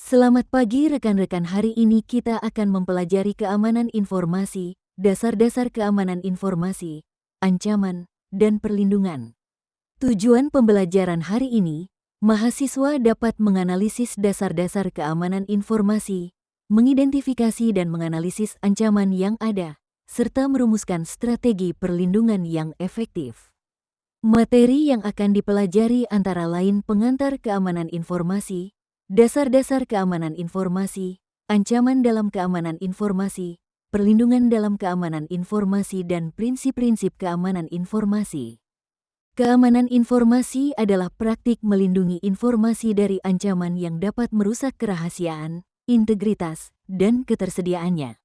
Selamat pagi rekan-rekan, hari ini kita akan mempelajari keamanan informasi, dasar-dasar keamanan informasi, ancaman, dan perlindungan. Tujuan pembelajaran hari ini, mahasiswa dapat menganalisis dasar-dasar keamanan informasi, mengidentifikasi dan menganalisis ancaman yang ada, serta merumuskan strategi perlindungan yang efektif. Materi yang akan dipelajari antara lain pengantar keamanan informasi, dasar-dasar keamanan informasi, ancaman dalam keamanan informasi, perlindungan dalam keamanan informasi, dan prinsip-prinsip keamanan informasi. Keamanan informasi adalah praktik melindungi informasi dari ancaman yang dapat merusak kerahasiaan, integritas, dan ketersediaannya.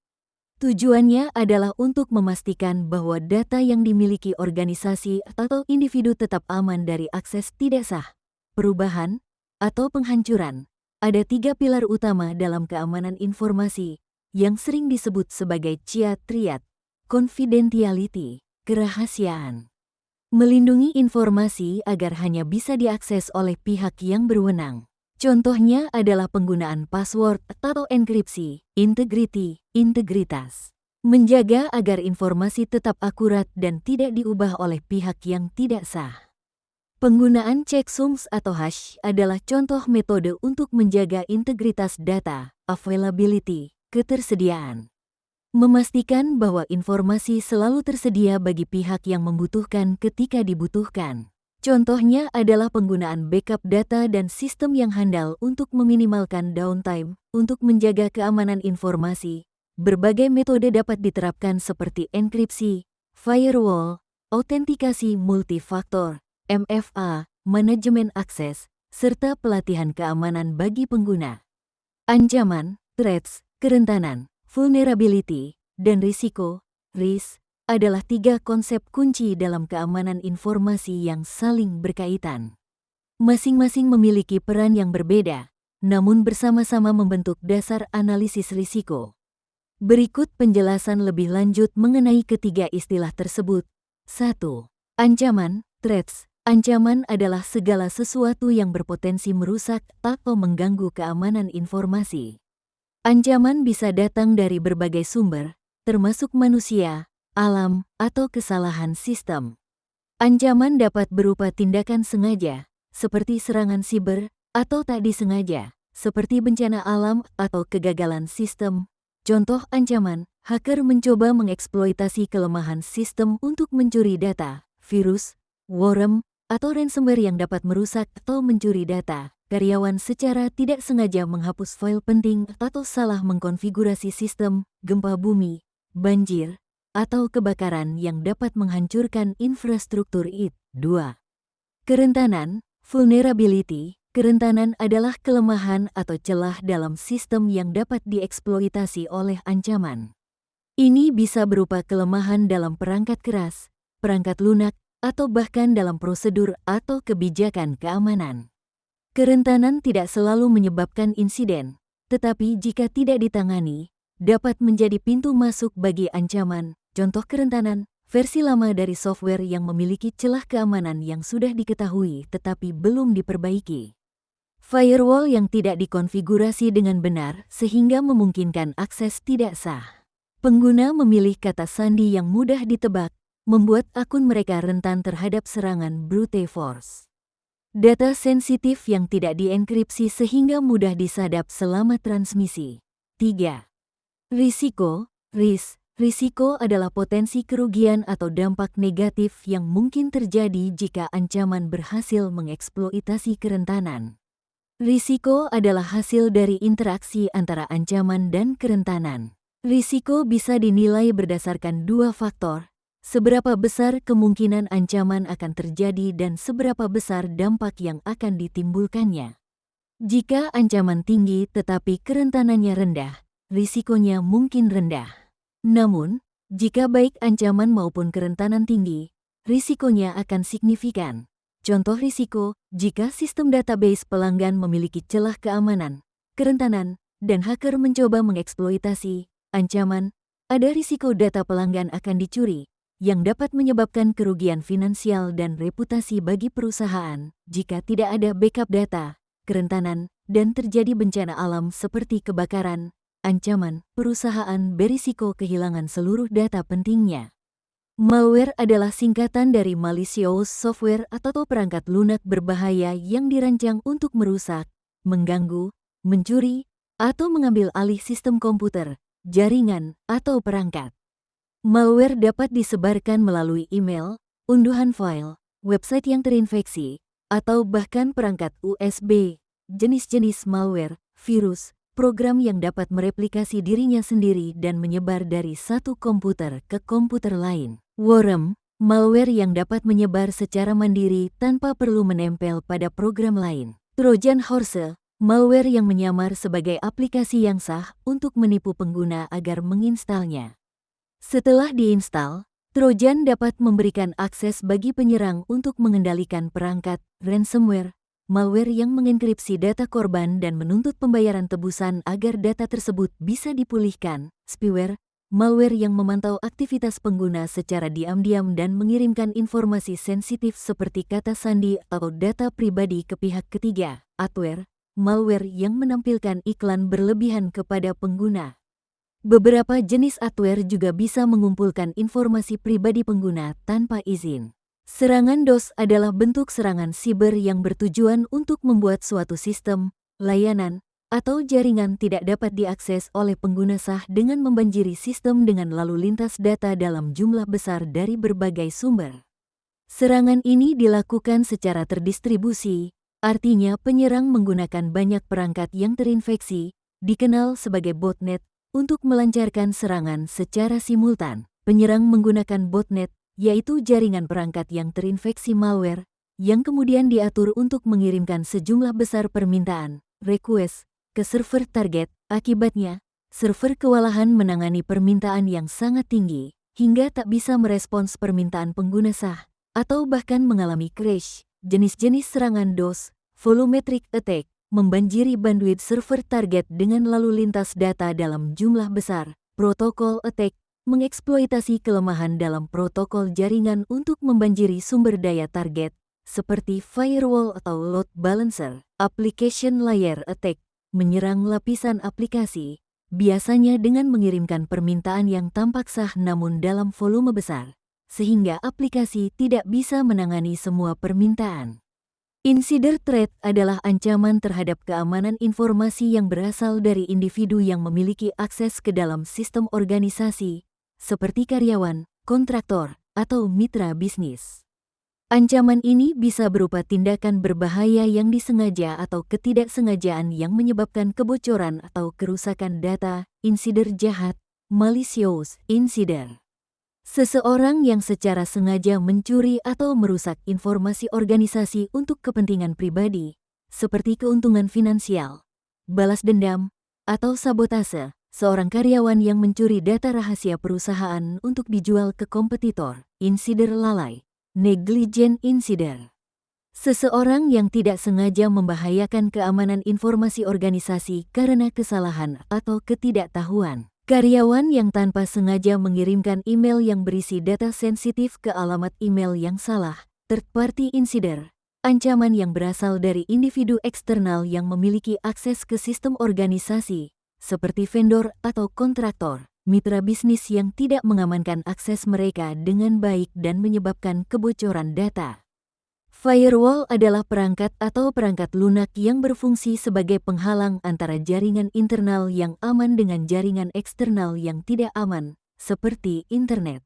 Tujuannya adalah untuk memastikan bahwa data yang dimiliki organisasi atau individu tetap aman dari akses tidak sah, perubahan, atau penghancuran. Ada 3 pilar utama dalam keamanan informasi yang sering disebut sebagai triad, confidentiality, kerahasiaan. Melindungi informasi agar hanya bisa diakses oleh pihak yang berwenang. Contohnya adalah penggunaan password atau enkripsi, integrity, integritas. Menjaga agar informasi tetap akurat dan tidak diubah oleh pihak yang tidak sah. Penggunaan checksums atau hash adalah contoh metode untuk menjaga integritas data, availability, ketersediaan. Memastikan bahwa informasi selalu tersedia bagi pihak yang membutuhkan ketika dibutuhkan. Contohnya adalah penggunaan backup data dan sistem yang handal untuk meminimalkan downtime. Untuk menjaga keamanan informasi, berbagai metode dapat diterapkan seperti enkripsi, firewall, autentikasi multifaktor, MFA, manajemen akses, serta pelatihan keamanan bagi pengguna. Ancaman, threats, kerentanan, vulnerability, dan risiko, risk, adalah 3 konsep kunci dalam keamanan informasi yang saling berkaitan. Masing-masing memiliki peran yang berbeda, namun bersama-sama membentuk dasar analisis risiko. Berikut penjelasan lebih lanjut mengenai ketiga istilah tersebut. 1. Ancaman, threats. Ancaman adalah segala sesuatu yang berpotensi merusak atau mengganggu keamanan informasi. Ancaman bisa datang dari berbagai sumber, termasuk manusia, alam, atau kesalahan sistem. Ancaman dapat berupa tindakan sengaja, seperti serangan siber, atau tak disengaja, seperti bencana alam atau kegagalan sistem. Contoh ancaman, hacker mencoba mengeksploitasi kelemahan sistem untuk mencuri data, virus, worm, atau ransomware yang dapat merusak atau mencuri data. Karyawan secara tidak sengaja menghapus file penting atau salah mengkonfigurasi sistem, gempa bumi, banjir, atau kebakaran yang dapat menghancurkan infrastruktur IT. 2. Kerentanan, vulnerability. Kerentanan adalah kelemahan atau celah dalam sistem yang dapat dieksploitasi oleh ancaman. Ini bisa berupa kelemahan dalam perangkat keras, perangkat lunak, atau bahkan dalam prosedur atau kebijakan keamanan. Kerentanan tidak selalu menyebabkan insiden, tetapi jika tidak ditangani, dapat menjadi pintu masuk bagi ancaman. Contoh kerentanan, versi lama dari software yang memiliki celah keamanan yang sudah diketahui tetapi belum diperbaiki. Firewall yang tidak dikonfigurasi dengan benar sehingga memungkinkan akses tidak sah. Pengguna memilih kata sandi yang mudah ditebak, membuat akun mereka rentan terhadap serangan brute force. Data sensitif yang tidak dienkripsi sehingga mudah disadap selama transmisi. 3. Risiko, risk. Risiko adalah potensi kerugian atau dampak negatif yang mungkin terjadi jika ancaman berhasil mengeksploitasi kerentanan. Risiko adalah hasil dari interaksi antara ancaman dan kerentanan. Risiko bisa dinilai berdasarkan 2 faktor: seberapa besar kemungkinan ancaman akan terjadi dan seberapa besar dampak yang akan ditimbulkannya. Jika ancaman tinggi tetapi kerentanannya rendah, risikonya mungkin rendah. Namun, jika baik ancaman maupun kerentanan tinggi, risikonya akan signifikan. Contoh risiko, jika sistem database pelanggan memiliki celah keamanan, kerentanan, dan hacker mencoba mengeksploitasi. Ancaman, ada risiko data pelanggan akan dicuri, yang dapat menyebabkan kerugian finansial dan reputasi bagi perusahaan. Jika tidak ada backup data, kerentanan, dan terjadi bencana alam seperti kebakaran, ancaman perusahaan berisiko kehilangan seluruh data pentingnya. Malware adalah singkatan dari malicious software atau perangkat lunak berbahaya yang dirancang untuk merusak, mengganggu, mencuri, atau mengambil alih sistem komputer, jaringan, atau perangkat. Malware dapat disebarkan melalui email, unduhan file, website yang terinfeksi, atau bahkan perangkat USB. Jenis-jenis malware, virus, program yang dapat mereplikasi dirinya sendiri dan menyebar dari satu komputer ke komputer lain. Worm, malware yang dapat menyebar secara mandiri tanpa perlu menempel pada program lain. Trojan horse, malware yang menyamar sebagai aplikasi yang sah untuk menipu pengguna agar menginstalnya. Setelah diinstal, Trojan dapat memberikan akses bagi penyerang untuk mengendalikan perangkat, ransomware, malware yang mengenkripsi data korban dan menuntut pembayaran tebusan agar data tersebut bisa dipulihkan. Spyware, malware yang memantau aktivitas pengguna secara diam-diam dan mengirimkan informasi sensitif seperti kata sandi atau data pribadi ke pihak ketiga. Adware, malware yang menampilkan iklan berlebihan kepada pengguna. Beberapa jenis adware juga bisa mengumpulkan informasi pribadi pengguna tanpa izin. Serangan DOS adalah bentuk serangan siber yang bertujuan untuk membuat suatu sistem, layanan, atau jaringan tidak dapat diakses oleh pengguna sah dengan membanjiri sistem dengan lalu lintas data dalam jumlah besar dari berbagai sumber. Serangan ini dilakukan secara terdistribusi, artinya penyerang menggunakan banyak perangkat yang terinfeksi, dikenal sebagai botnet, untuk melancarkan serangan secara simultan. Penyerang menggunakan botnet, yaitu jaringan perangkat yang terinfeksi malware, yang kemudian diatur untuk mengirimkan sejumlah besar permintaan, request, ke server target. Akibatnya, server kewalahan menangani permintaan yang sangat tinggi, hingga tak bisa merespons permintaan pengguna sah, atau bahkan mengalami crash. Jenis-jenis serangan DOS, volumetric attack, membanjiri bandwidth server target dengan lalu lintas data dalam jumlah besar. Protocol attack, mengeksploitasi kelemahan dalam protokol jaringan untuk membanjiri sumber daya target, seperti firewall atau load balancer. Application layer attack, menyerang lapisan aplikasi, biasanya dengan mengirimkan permintaan yang tampak sah namun dalam volume besar, sehingga aplikasi tidak bisa menangani semua permintaan. Insider threat adalah ancaman terhadap keamanan informasi yang berasal dari individu yang memiliki akses ke dalam sistem organisasi, seperti karyawan, kontraktor, atau mitra bisnis. Ancaman ini bisa berupa tindakan berbahaya yang disengaja atau ketidaksengajaan yang menyebabkan kebocoran atau kerusakan data. Insider jahat, malicious insider. Seseorang yang secara sengaja mencuri atau merusak informasi organisasi untuk kepentingan pribadi, seperti keuntungan finansial, balas dendam, atau sabotase. Seorang karyawan yang mencuri data rahasia perusahaan untuk dijual ke kompetitor. Insider lalai. Negligent insider. Seseorang yang tidak sengaja membahayakan keamanan informasi organisasi karena kesalahan atau ketidaktahuan. Karyawan yang tanpa sengaja mengirimkan email yang berisi data sensitif ke alamat email yang salah. Third party insider. Ancaman yang berasal dari individu eksternal yang memiliki akses ke sistem organisasi, seperti vendor atau kontraktor. Mitra bisnis yang tidak mengamankan akses mereka dengan baik dan menyebabkan kebocoran data. Firewall adalah perangkat atau perangkat lunak yang berfungsi sebagai penghalang antara jaringan internal yang aman dengan jaringan eksternal yang tidak aman, seperti internet.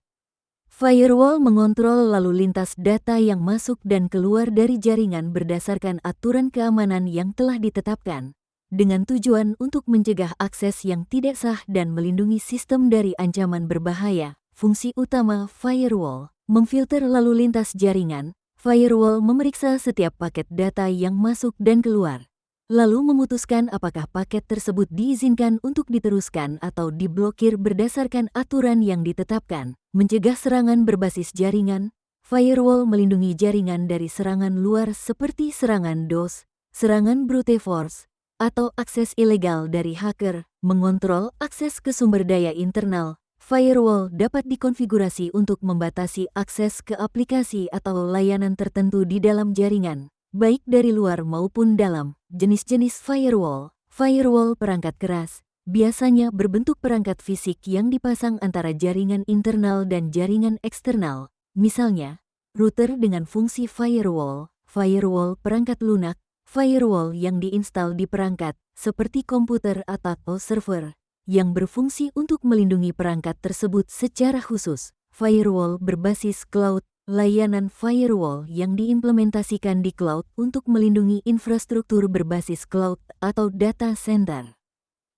Firewall mengontrol lalu lintas data yang masuk dan keluar dari jaringan berdasarkan aturan keamanan yang telah ditetapkan, dengan tujuan untuk mencegah akses yang tidak sah dan melindungi sistem dari ancaman berbahaya. Fungsi utama firewall, memfilter lalu lintas jaringan. Firewall memeriksa setiap paket data yang masuk dan keluar, lalu memutuskan apakah paket tersebut diizinkan untuk diteruskan atau diblokir berdasarkan aturan yang ditetapkan. Mencegah serangan berbasis jaringan, firewall melindungi jaringan dari serangan luar seperti serangan DOS, serangan brute force, atau akses ilegal dari hacker. Mengontrol akses ke sumber daya internal. Firewall dapat dikonfigurasi untuk membatasi akses ke aplikasi atau layanan tertentu di dalam jaringan, baik dari luar maupun dalam. Jenis-jenis firewall. Firewall perangkat keras biasanya berbentuk perangkat fisik yang dipasang antara jaringan internal dan jaringan eksternal. Misalnya, router dengan fungsi firewall, firewall perangkat lunak, firewall yang diinstal di perangkat, seperti komputer atau server, yang berfungsi untuk melindungi perangkat tersebut secara khusus. Firewall berbasis cloud, layanan firewall yang diimplementasikan di cloud untuk melindungi infrastruktur berbasis cloud atau data center.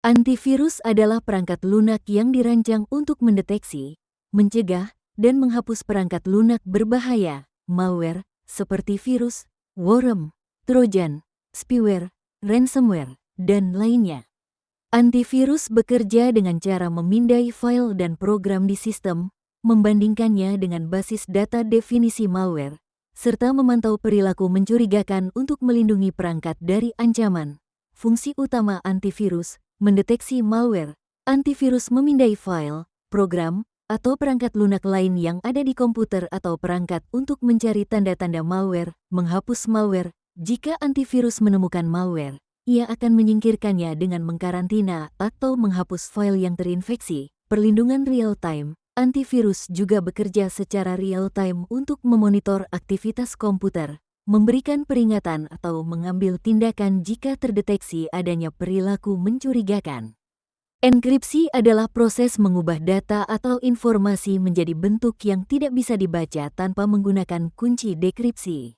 Antivirus adalah perangkat lunak yang dirancang untuk mendeteksi, mencegah, dan menghapus perangkat lunak berbahaya, malware, seperti virus, worm, trojan, spyware, ransomware, dan lainnya. Antivirus bekerja dengan cara memindai file dan program di sistem, membandingkannya dengan basis data definisi malware, serta memantau perilaku mencurigakan untuk melindungi perangkat dari ancaman. Fungsi utama antivirus: mendeteksi malware. Antivirus memindai file, program, atau perangkat lunak lain yang ada di komputer atau perangkat untuk mencari tanda-tanda malware, menghapus malware. Jika antivirus menemukan malware, ia akan menyingkirkannya dengan mengkarantina atau menghapus file yang terinfeksi. Perlindungan real-time. Antivirus juga bekerja secara real-time untuk memonitor aktivitas komputer, memberikan peringatan atau mengambil tindakan jika terdeteksi adanya perilaku mencurigakan. Enkripsi adalah proses mengubah data atau informasi menjadi bentuk yang tidak bisa dibaca tanpa menggunakan kunci dekripsi.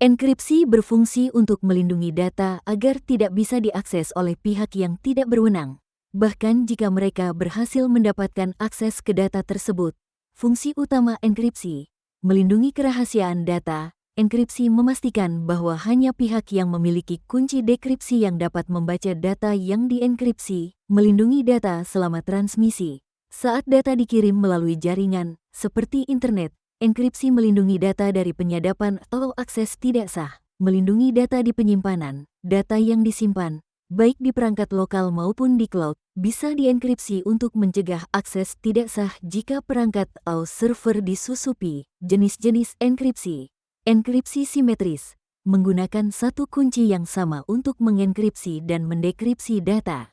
Enkripsi berfungsi untuk melindungi data agar tidak bisa diakses oleh pihak yang tidak berwenang, bahkan jika mereka berhasil mendapatkan akses ke data tersebut. Fungsi utama enkripsi: melindungi kerahasiaan data. Enkripsi memastikan bahwa hanya pihak yang memiliki kunci dekripsi yang dapat membaca data yang dienkripsi, melindungi data selama transmisi. Saat data dikirim melalui jaringan, seperti internet, enkripsi melindungi data dari penyadapan atau akses tidak sah, melindungi data di penyimpanan. Data yang disimpan, baik di perangkat lokal maupun di cloud, bisa dienkripsi untuk mencegah akses tidak sah jika perangkat atau server disusupi. Jenis-jenis enkripsi. Enkripsi simetris, menggunakan satu kunci yang sama untuk mengenkripsi dan mendekripsi data.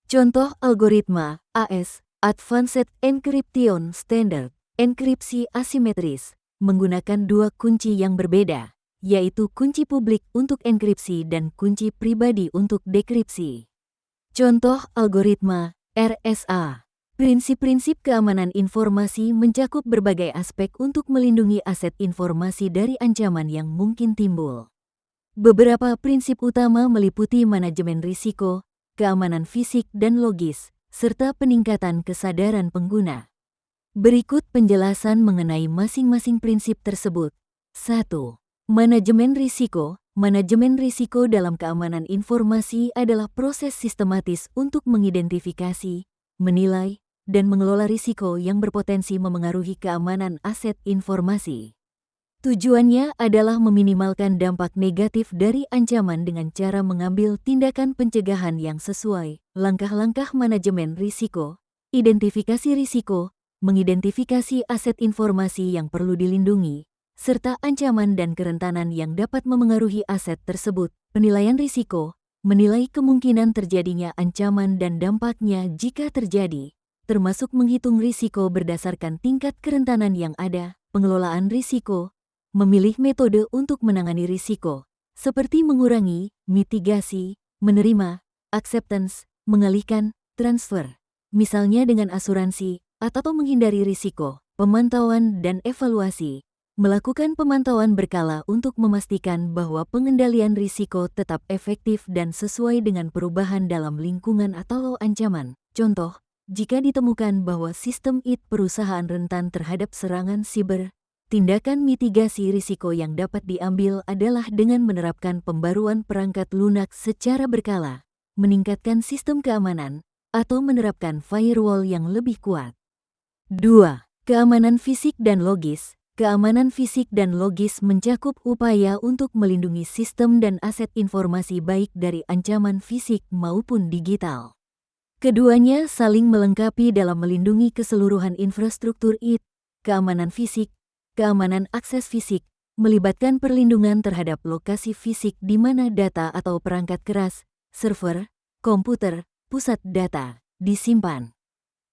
Contoh algoritma AES, Advanced Encryption Standard. Enkripsi asimetris, menggunakan dua kunci yang berbeda, yaitu kunci publik untuk enkripsi dan kunci pribadi untuk dekripsi. Contoh algoritma RSA. Prinsip-prinsip keamanan informasi mencakup berbagai aspek untuk melindungi aset informasi dari ancaman yang mungkin timbul. Beberapa prinsip utama meliputi manajemen risiko, keamanan fisik dan logis, serta peningkatan kesadaran pengguna. Berikut penjelasan mengenai masing-masing prinsip tersebut. 1. Manajemen risiko. Manajemen risiko dalam keamanan informasi adalah proses sistematis untuk mengidentifikasi, menilai, dan mengelola risiko yang berpotensi memengaruhi keamanan aset informasi. Tujuannya adalah meminimalkan dampak negatif dari ancaman dengan cara mengambil tindakan pencegahan yang sesuai. Langkah-langkah manajemen risiko: identifikasi risiko, mengidentifikasi aset informasi yang perlu dilindungi, serta ancaman dan kerentanan yang dapat memengaruhi aset tersebut. Penilaian risiko, menilai kemungkinan terjadinya ancaman dan dampaknya jika terjadi, termasuk menghitung risiko berdasarkan tingkat kerentanan yang ada. Pengelolaan risiko, memilih metode untuk menangani risiko, seperti mengurangi, mitigasi, menerima, acceptance, mengalihkan, transfer, misalnya dengan asuransi, atau menghindari risiko. Pemantauan dan evaluasi, melakukan pemantauan berkala untuk memastikan bahwa pengendalian risiko tetap efektif dan sesuai dengan perubahan dalam lingkungan atau ancaman. Contoh, jika ditemukan bahwa sistem IT perusahaan rentan terhadap serangan siber, tindakan mitigasi risiko yang dapat diambil adalah dengan menerapkan pembaruan perangkat lunak secara berkala, meningkatkan sistem keamanan, atau menerapkan firewall yang lebih kuat. 2. Keamanan fisik dan logis. Keamanan fisik dan logis mencakup upaya untuk melindungi sistem dan aset informasi baik dari ancaman fisik maupun digital. Keduanya saling melengkapi dalam melindungi keseluruhan infrastruktur IT, keamanan fisik, keamanan akses fisik, melibatkan perlindungan terhadap lokasi fisik di mana data atau perangkat keras, server, komputer, pusat data, disimpan.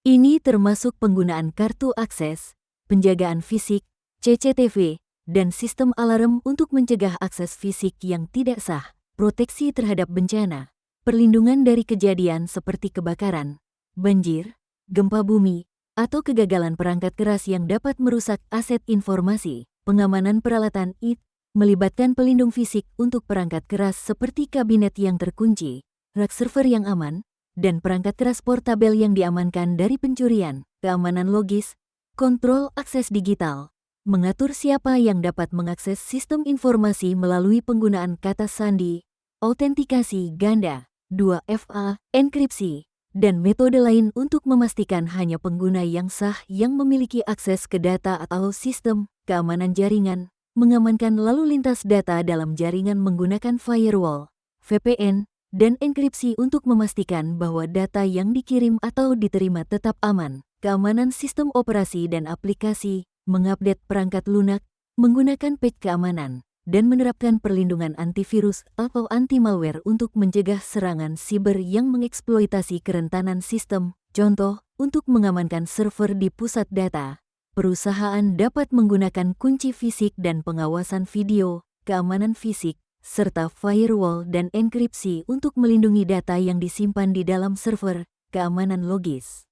Ini termasuk penggunaan kartu akses, penjagaan fisik, CCTV, dan sistem alarm untuk mencegah akses fisik yang tidak sah, proteksi terhadap bencana, perlindungan dari kejadian seperti kebakaran, banjir, gempa bumi, atau kegagalan perangkat keras yang dapat merusak aset informasi. Pengamanan peralatan IT melibatkan pelindung fisik untuk perangkat keras seperti kabinet yang terkunci, rak server yang aman, dan perangkat keras portabel yang diamankan dari pencurian. Keamanan logis, kontrol akses digital, mengatur siapa yang dapat mengakses sistem informasi melalui penggunaan kata sandi, autentikasi ganda, 2FA, enkripsi, dan metode lain untuk memastikan hanya pengguna yang sah yang memiliki akses ke data atau sistem. Keamanan jaringan, mengamankan lalu lintas data dalam jaringan menggunakan firewall, VPN, dan enkripsi untuk memastikan bahwa data yang dikirim atau diterima tetap aman. Keamanan sistem operasi dan aplikasi, mengupdate perangkat lunak, menggunakan patch keamanan, dan menerapkan perlindungan antivirus atau anti-malware untuk mencegah serangan siber yang mengeksploitasi kerentanan sistem. Contoh, untuk mengamankan server di pusat data, perusahaan dapat menggunakan kunci fisik dan pengawasan video, keamanan fisik, serta firewall dan enkripsi untuk melindungi data yang disimpan di dalam server. Keamanan logis.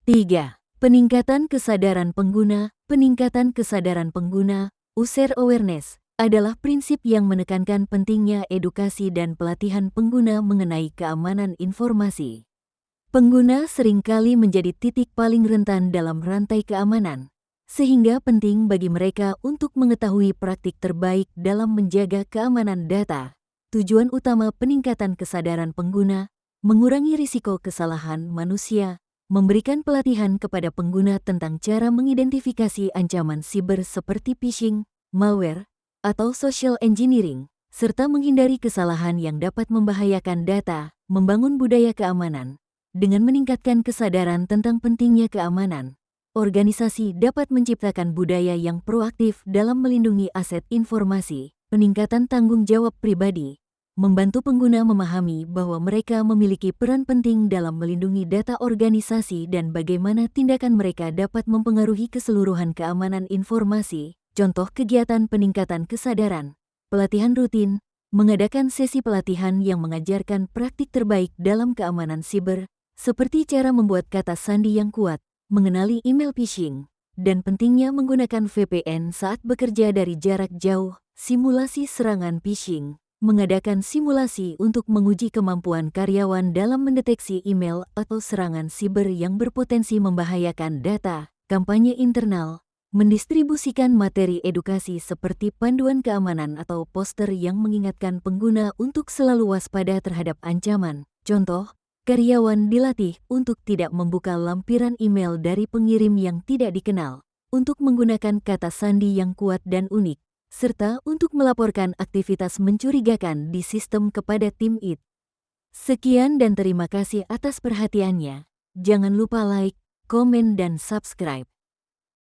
3. Peningkatan kesadaran pengguna. Peningkatan kesadaran pengguna, user awareness, adalah prinsip yang menekankan pentingnya edukasi dan pelatihan pengguna mengenai keamanan informasi. Pengguna seringkali menjadi titik paling rentan dalam rantai keamanan, sehingga penting bagi mereka untuk mengetahui praktik terbaik dalam menjaga keamanan data. Tujuan utama peningkatan kesadaran pengguna, mengurangi risiko kesalahan manusia, memberikan pelatihan kepada pengguna tentang cara mengidentifikasi ancaman siber seperti phishing, malware, atau social engineering, serta menghindari kesalahan yang dapat membahayakan data, membangun budaya keamanan. Dengan meningkatkan kesadaran tentang pentingnya keamanan, organisasi dapat menciptakan budaya yang proaktif dalam melindungi aset informasi. Peningkatan tanggung jawab pribadi, membantu pengguna memahami bahwa mereka memiliki peran penting dalam melindungi data organisasi dan bagaimana tindakan mereka dapat mempengaruhi keseluruhan keamanan informasi. Contoh kegiatan peningkatan kesadaran, pelatihan rutin, mengadakan sesi pelatihan yang mengajarkan praktik terbaik dalam keamanan siber, seperti cara membuat kata sandi yang kuat, mengenali email phishing, dan pentingnya menggunakan VPN saat bekerja dari jarak jauh. Simulasi serangan phishing, mengadakan simulasi untuk menguji kemampuan karyawan dalam mendeteksi email atau serangan siber yang berpotensi membahayakan data. Kampanye internal, mendistribusikan materi edukasi seperti panduan keamanan atau poster yang mengingatkan pengguna untuk selalu waspada terhadap ancaman. Contoh, karyawan dilatih untuk tidak membuka lampiran email dari pengirim yang tidak dikenal, untuk menggunakan kata sandi yang kuat dan unik, serta untuk melaporkan aktivitas mencurigakan di sistem kepada tim IT. Sekian dan terima kasih atas perhatiannya. Jangan lupa like, komen, dan subscribe.